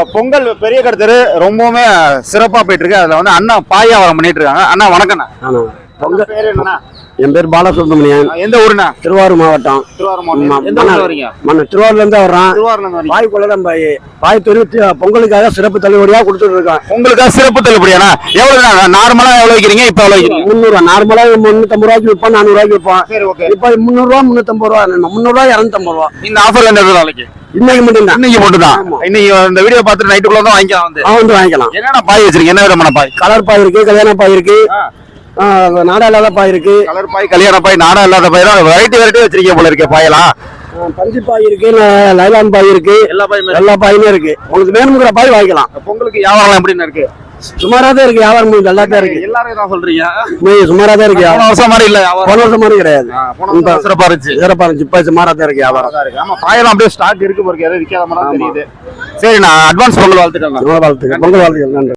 பொங்கல் பெரிய கடத்தரு ரொம்பவுமே சிறப்பா போயிட்டு இருக்கு. அதுல வந்து அண்ணா பாய் வியாபாரம் பண்ணிட்டு இருக்காங்க. அண்ணா வணக்கண்ணா. பொங்கல் பேரு என்னண்ணா? என் பேர் பாலசுப்ரமணியன். எந்த ஊருண்ணா? திருவாரூர் மாவட்டம். திருவாரூர் மாவட்டம். எந்த ஊர்ல வரீங்க? திருவாரூர்ல இருந்து வர்றோம். திருவாரூர்ல இருந்து வரீங்க. பாய்க்குள்ளதான் பாய் தொழில் பொங்கலுக்காக சிறப்பு தள்ளுபடியா கொடுத்துட்டு இருக்கோம். உங்களுக்காக சிறப்பு தள்ளுபடியாண்ணா? எவ்வளவு நார்மலா எவ்வளவு வைக்கிறீங்க? இப்ப எவ்வளவு வைக்கிறீங்க? 300. நார்மலா 350 ரூபாய்க்கு விற்போம், 400 ரூபாய்க்கு விற்போம். சரி, ஓகே. இப்ப 300 ரூபா 350 ரூபா 300 ரூபா 250 ரூபா. இந்த ஆஃபர் என்ன நாளைக்கு? இன்னைக்கு மட்டும் தான். இன்னைக்கு மட்டும் தான். இன்னைக்கு இந்த வீடியோ பார்த்துட்டு நைட்டுக்குள்ள தான் வாங்கிக்கலாம். வந்து வாங்கிக்கலாம். என்னென்ன பாய் வச்சிருக்கீங்க? என்ன விதமான பாய்? கலர் பாய் இருக்கு, கல்யாண பாய் இருக்கு, நாடா இல்லாத பாய் இருக்கு. கலர் பாய், கல்யாண பாய், நாடா இல்லாத பாய், வெரைட்டி வச்சிருக்கீங்க போல இருக்கே பாயெல்லாம். பஞ்சு பாய் இருக்கு, லைலான் பாய் இருக்கு, எல்லா பாயுமே இருக்கு. உங்களுக்கு வேணுங்கிற பாய் வாங்கிக்கலாம். பொங்கலுக்கு வியாபாரம் எப்படின்னு இருக்கு? சுமாரா தான் இருக்கு வியாபாரம், நல்லா தான் இருக்கு. எல்லாரும் தான் சொல்றீங்க. சுமாரா தான் இருக்கு. போன வருஷம் மாதிரி இல்ல, போன வருஷம் மாதிரி கிடையாது. சிறப்பா இருந்துச்சு. சிறப்பா இருந்துச்சு. இப்ப சுமாரா தான் இருக்கு வியாபாரம். ஆமா, பாயெல்லாம் அப்படியே ஸ்டாக் இருக்கு போறது, எதாவது விற்காத மாதிரி தெரியுது. சரி, நான் அட்வான்ஸ் பொங்கல் வாழ்த்துக்கள். பொங்கல் வாழ்த்துக்கள். நன்றி.